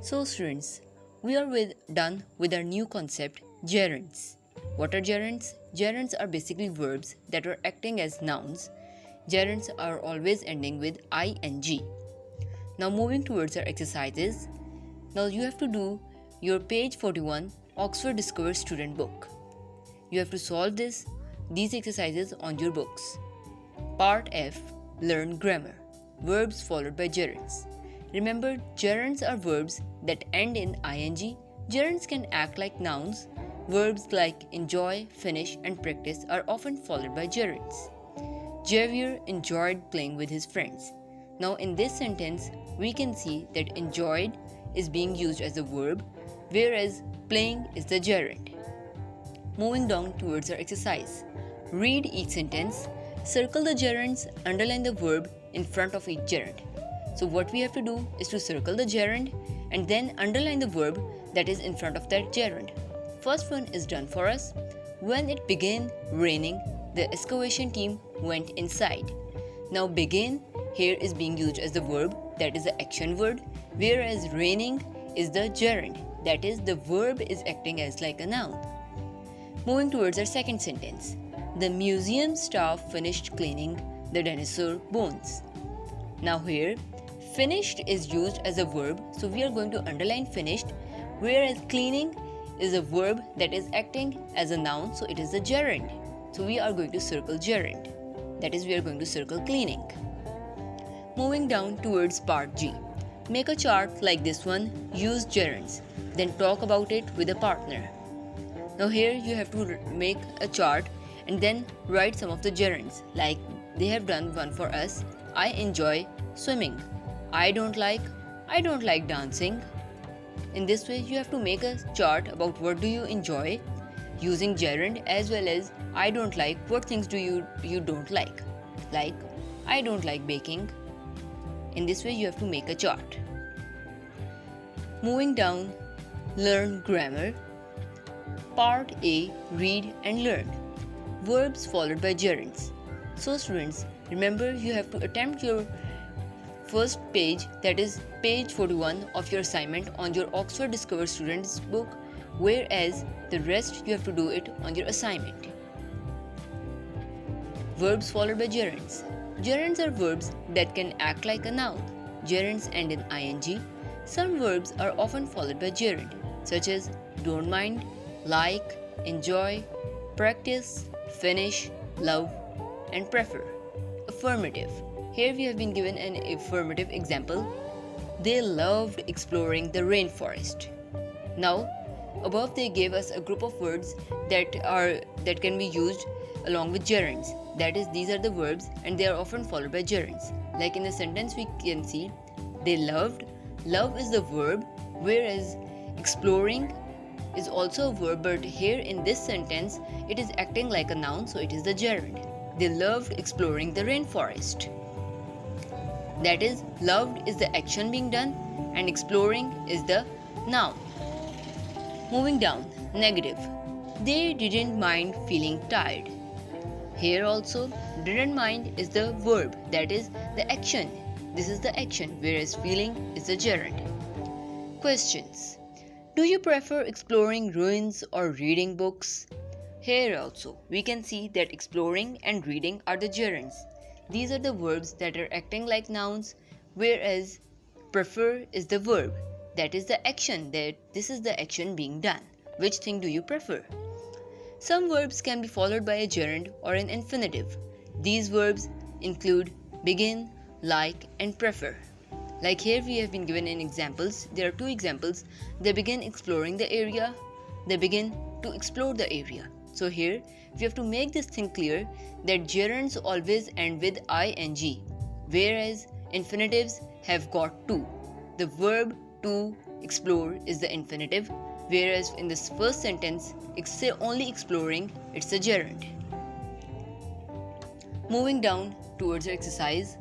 So students, we are done with our new concept, gerunds. What are gerunds? Gerunds are basically verbs that are acting as nouns. Gerunds are always ending with ing. Now moving towards our exercises. Now you have to do your page 41 Oxford Discovered Student book. You have to solve these exercises on your books. Part F, Learn Grammar. Verbs followed by gerunds. Remember, gerunds are verbs that end in ing. Gerunds can act like nouns. Verbs like enjoy, finish, and practice are often followed by gerunds. Javier enjoyed playing with his friends. Now in this sentence, we can see that enjoyed is being used as a verb, whereas playing is the gerund. Moving down towards our exercise. Read each sentence, circle the gerunds, underline the verb in front of each gerund. So what we have to do is to circle the gerund and then underline the verb that is in front of that gerund. First one is done for us. When it began raining, the excavation team went inside. Now begin here is being used as the verb, that is the action word, whereas raining is the gerund, that is the verb is acting as like a noun. Moving towards our second sentence. The museum staff finished cleaning the dinosaur bones. Now here, finished is used as a verb, so we are going to underline finished, whereas cleaning is a verb that is acting as a noun, so it is a gerund. So we are going to circle gerund, that is we are going to circle cleaning. Moving down towards part G. Make a chart like this one, use gerunds, then talk about it with a partner. Now here you have to make a chart and then write some of the gerunds, like they have done one for us. I enjoy swimming. I don't like dancing. In this way, you have to make a chart about what do you enjoy using gerund, as well as I don't like, what things do you don't like I don't like baking. In this way, you have to make a chart. Moving down, learn grammar. Part A, read and learn. Verbs followed by gerunds. So students, remember you have to attempt your first page, that is page 41 of your assignment on your Oxford Discovered Students book, whereas the rest you have to do it on your assignment. Verbs followed by gerunds. Gerunds are verbs that can act like a noun. Gerunds end in ing. Some verbs are often followed by gerund, such as don't mind, like, enjoy, practice, finish, love, and prefer. Affirmative. Here we have been given an affirmative example. They loved exploring the rainforest. Now, above they gave us a group of words that can be used along with gerunds. That is, these are the verbs and they are often followed by gerunds. Like in the sentence we can see, they loved. Love is the verb, whereas exploring is also a verb, but here in this sentence it is acting like a noun, so it is the gerund. They loved exploring the rainforest. That is, loved is the action being done and exploring is the noun. Moving down, negative. They didn't mind feeling tired. Here also, didn't mind is the verb, that is the action. This is the action, whereas feeling is the gerund. Questions. Do you prefer exploring ruins or reading books? Here also, we can see that exploring and reading are the gerunds. These are the verbs that are acting like nouns, whereas prefer is the verb, that is the action, that this is the action being done. Which thing do you prefer? Some verbs can be followed by a gerund or an infinitive. These verbs include begin, like, and prefer. Like here we have been given in examples. There are two examples. They begin exploring the area. They begin to explore the area. So here we have to make this thing clear that gerunds always end with ing, whereas infinitives have got to. The verb to explore is the infinitive, whereas in this first sentence it's only exploring, it's a gerund. Moving down towards your exercise,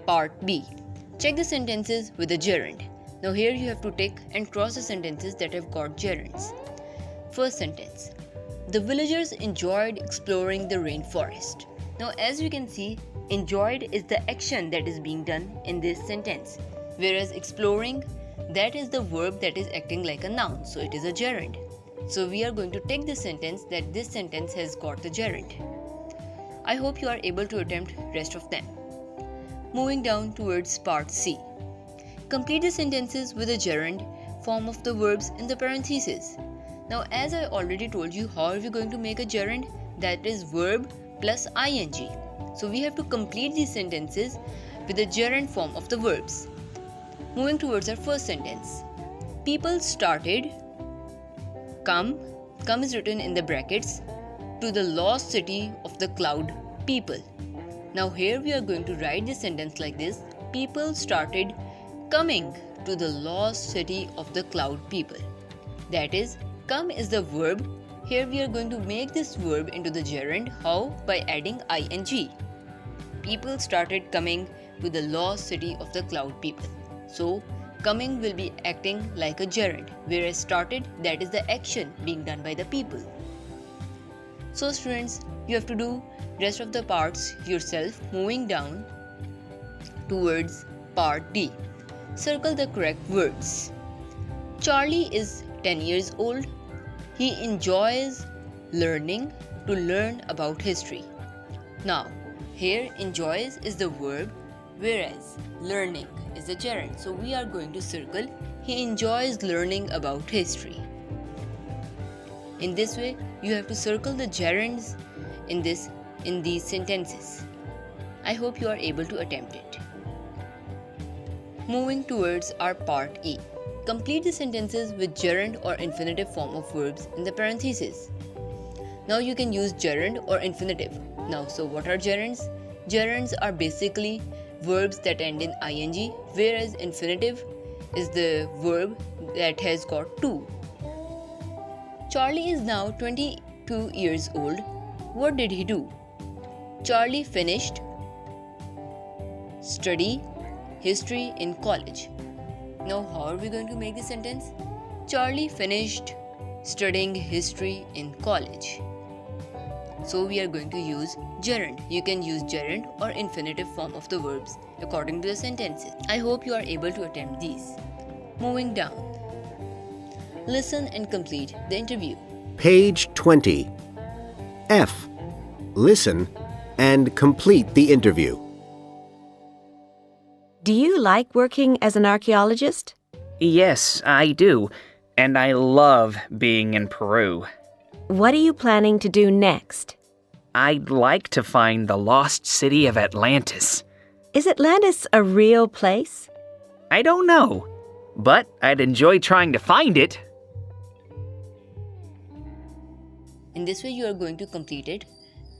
part B. Check the sentences with a gerund. Now here you have to tick and cross the sentences that have got gerunds. First sentence. The villagers enjoyed exploring the rainforest. Now as you can see, enjoyed is the action that is being done in this sentence, whereas exploring that is the verb that is acting like a noun, so it is a gerund. So we are going to take this sentence that this sentence has got the gerund. I hope you are able to attempt rest of them. Moving down towards part C. Complete the sentences with a gerund form of the verbs in the parenthesis. Now, as I already told you, how are we going to make a gerund? That is verb plus ing. So we have to complete these sentences with the gerund form of the verbs. Moving towards our first sentence. People started come is written in the brackets, to the lost city of the cloud people. Now here we are going to write this sentence like this. People started coming to the lost city of the cloud people. That is, come is the verb. Here we are going to make this verb into the gerund. How? By adding ing. People started coming to the lost city of the cloud people. So, coming will be acting like a gerund, whereas started, that is the action being done by the people. So students, you have to do rest of the parts yourself. Moving down towards part D. Circle the correct words. Charlie is 10 years old. He enjoys learning to learn about history. Now, here enjoys is the verb, whereas learning is the gerund. So we are going to circle he enjoys learning about history. In this way, you have to circle the gerunds in these sentences. I hope you are able to attempt it. Moving towards our part E. Complete the sentences with gerund or infinitive form of verbs in the parentheses. Now you can use gerund or infinitive. Now, so what are gerunds? Gerunds are basically verbs that end in ing, whereas infinitive is the verb that has got to. Charlie is now 22 years old. What did he do? Charlie finished study history in college. Now, how are we going to make this sentence? Charlie finished studying history in college. So we are going to use gerund. You can use gerund or infinitive form of the verbs according to the sentences. I hope you are able to attempt these. Moving down. Listen and complete the interview. Page 20. F. Listen and complete the interview. Do you like working as an archaeologist? Yes, I do. And I love being in Peru. What are you planning to do next? I'd like to find the lost city of Atlantis. Is Atlantis a real place? I don't know, but I'd enjoy trying to find it. In this way, you are going to complete it.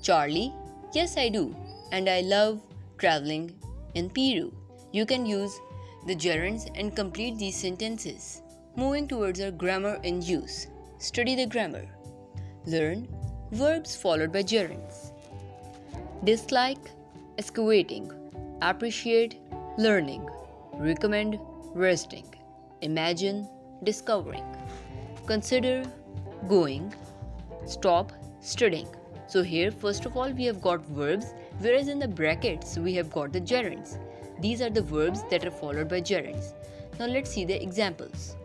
Charlie, yes I do, and I love traveling in Peru. You can use the gerunds and complete these sentences. Moving towards our grammar in use. Study the grammar. Learn verbs followed by gerunds. Dislike, excavating. Appreciate, learning. Recommend, resting. Imagine, discovering. Consider, going. Stop, studying. So here, first of all, we have got verbs, whereas in the brackets, we have got the gerunds. These are the verbs that are followed by gerunds. Now let's see the examples.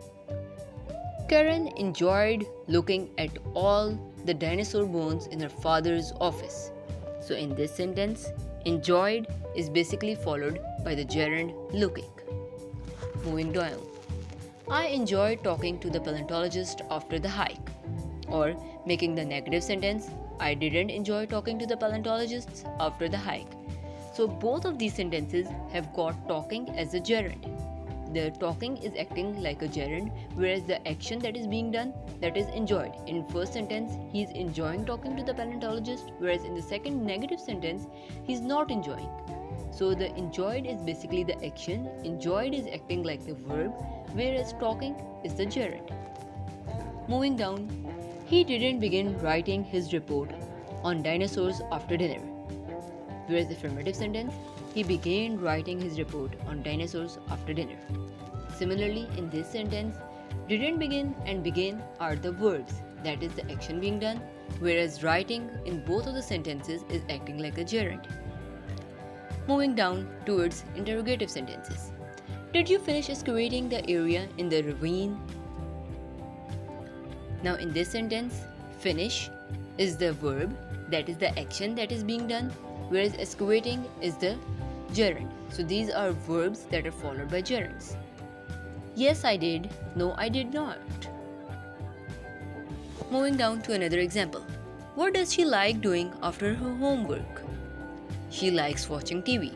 Karen enjoyed looking at all the dinosaur bones in her father's office. So in this sentence, enjoyed is basically followed by the gerund looking. Moving down. I enjoyed talking to the paleontologist after the hike. Or making the negative sentence, I didn't enjoy talking to the paleontologists after the hike. So both of these sentences have got talking as a gerund. The talking is acting like a gerund, whereas the action that is being done, that is enjoyed. In first sentence, he is enjoying talking to the paleontologist, whereas in the second negative sentence, he is not enjoying. So the enjoyed is basically the action, enjoyed is acting like the verb, whereas talking is the gerund. Moving down, he didn't begin writing his report on dinosaurs after dinner. Whereas the affirmative sentence, he began writing his report on dinosaurs after dinner. Similarly, in this sentence, didn't begin and begin are the verbs, that is the action being done, whereas writing in both of the sentences is acting like a gerund. Moving down towards interrogative sentences. Did you finish excavating the area in the ravine? Now in this sentence, finish is the verb, that is the action that is being done, whereas excavating is the gerund. So these are verbs that are followed by gerunds. Yes, I did. No, I did not. Moving down to another example. What does she like doing after her homework? She likes watching TV.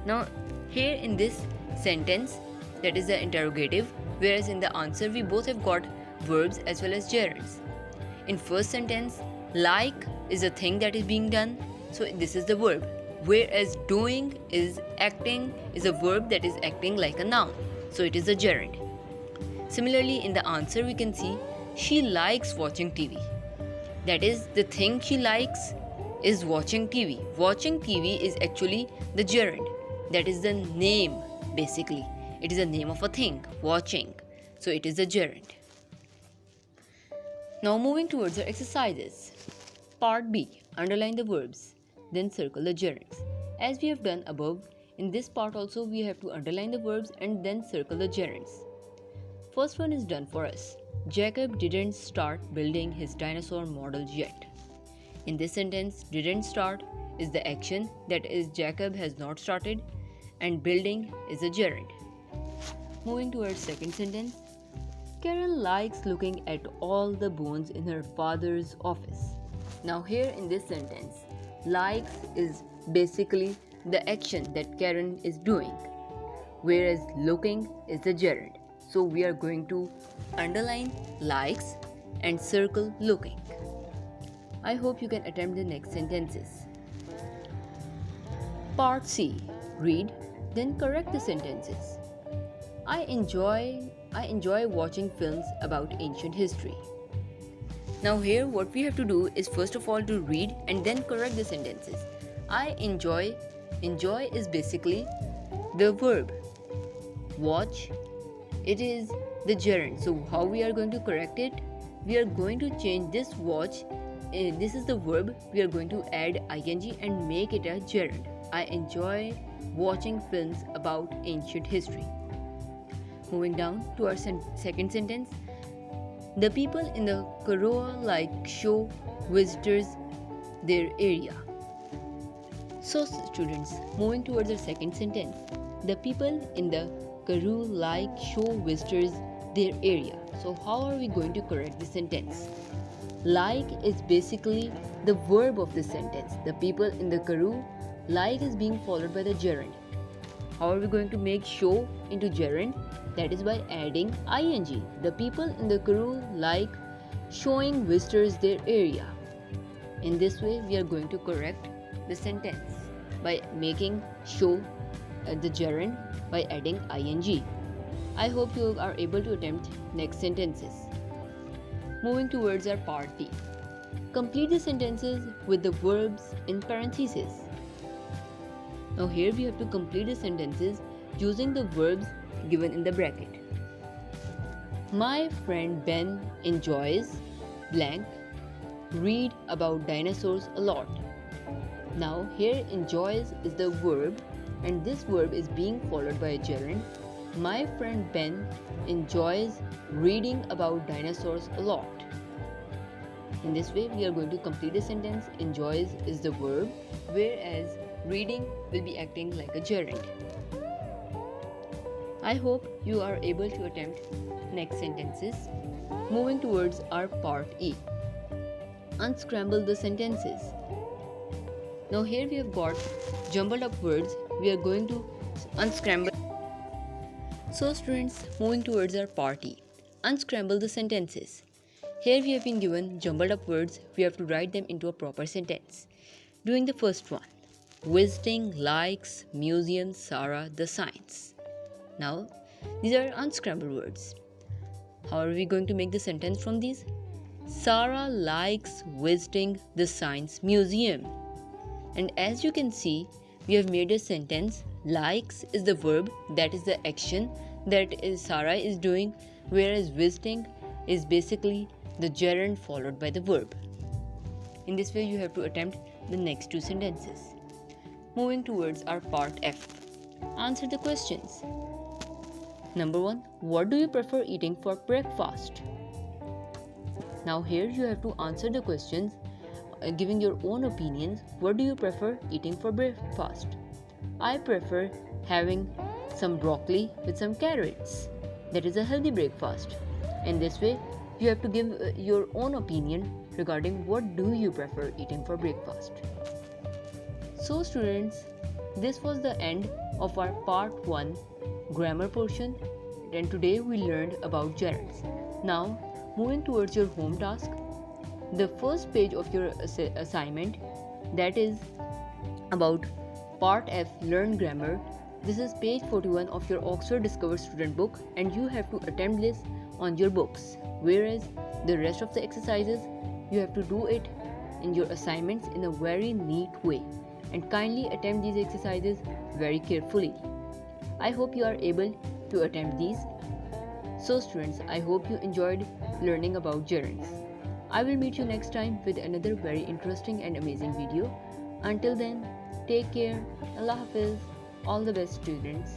Now, here in this sentence, that is the interrogative, whereas in the answer we both have got verbs as well as gerunds. In first sentence, like is a thing that is being done, so this is the verb, whereas doing is acting is a verb that is acting like a noun, so it is a gerund. Similarly, in the answer we can see she likes watching TV. That is, the thing she likes is watching TV. Watching TV is actually the gerund. That is the name, basically. It is the name of a thing, watching. So it is the gerund. Now moving towards our exercises. Part B. Underline the verbs, then circle the gerunds. As we have done above, in this part also we have to underline the verbs and then circle the gerunds. First one is done for us. Jacob didn't start building his dinosaur model yet. In this sentence, didn't start is the action, that is Jacob has not started, and building is a gerund. Moving towards second sentence. Karen likes looking at all the bones in her father's office. Now here in this sentence, likes is basically the action that Karen is doing, whereas looking is the gerund. So we are going to underline likes and circle looking. I hope you can attempt the next sentences. Part C. Read, then correct the sentences. I enjoy watching films about ancient history. Now here what we have to do is first of all to read and then correct the sentences. I enjoy is basically the verb. Watch, it is the gerund. So how we are going to correct it? We are going to change this watch, this is the verb, we are going to add ing and make it a gerund. I enjoy watching films about ancient history. Moving down to our second sentence. The people in the Koroa like show visitors their area. So students, moving towards our second sentence. The people in the Karoo like show visitors their area. So how are we going to correct the sentence? Like is basically the verb of the sentence. The people in the Karoo like is being followed by the gerund. How are we going to make show into gerund? That is by adding ing. The people in the Karoo like showing visitors their area. In this way, we are going to correct the sentence by making show the gerund by adding ing. I hope you are able to attempt next sentences. Moving towards our part D. Complete the sentences with the verbs in parenthesis. Now here we have to complete the sentences using the verbs given in the bracket. My friend Ben enjoys blank read about dinosaurs a lot. Now here enjoys is the verb and this verb is being followed by a gerund. My friend Ben enjoys reading about dinosaurs a lot. In this way we are going to complete the sentence. Enjoys is the verb, whereas reading will be acting like a gerund. I hope you are able to attempt next sentences. Moving towards our part E. Unscramble the sentences. Now here we have got jumbled up words. We are going to unscramble. So students, moving towards our part E. Unscramble the sentences. Here we have been given jumbled up words. We have to write them into a proper sentence. Doing the first one. Visiting, likes, museum, Sarah, the science. Now, these are unscrambled words. How are we going to make the sentence from these? Sarah likes visiting the science museum. And as you can see, we have made a sentence. Likes is the verb, that is the action that Sarah is doing, whereas visiting is basically the gerund followed by the verb. In this way, you have to attempt the next two sentences. Moving towards our part F. Answer the questions. Number 1. What do you prefer eating for breakfast? Now here you have to answer the questions giving your own opinions. What do you prefer eating for breakfast? I prefer having some broccoli with some carrots. That is a healthy breakfast. In this way, you have to give your own opinion regarding what do you prefer eating for breakfast. So students, this was the end of our part 1 grammar portion, and today we learned about gerunds. Now, moving towards your home task, the first page of your assignment, that is about part F, learn grammar. This is page 41 of your Oxford Discover student book, and you have to attempt this on your books, whereas the rest of the exercises you have to do it in your assignments in a very neat way, and kindly attempt these exercises very carefully. I hope you are able to attempt these. So students, I hope you enjoyed learning about gerunds. I will meet you next time with another very interesting and amazing video. Until then, take care. Allah Hafiz. All the best students.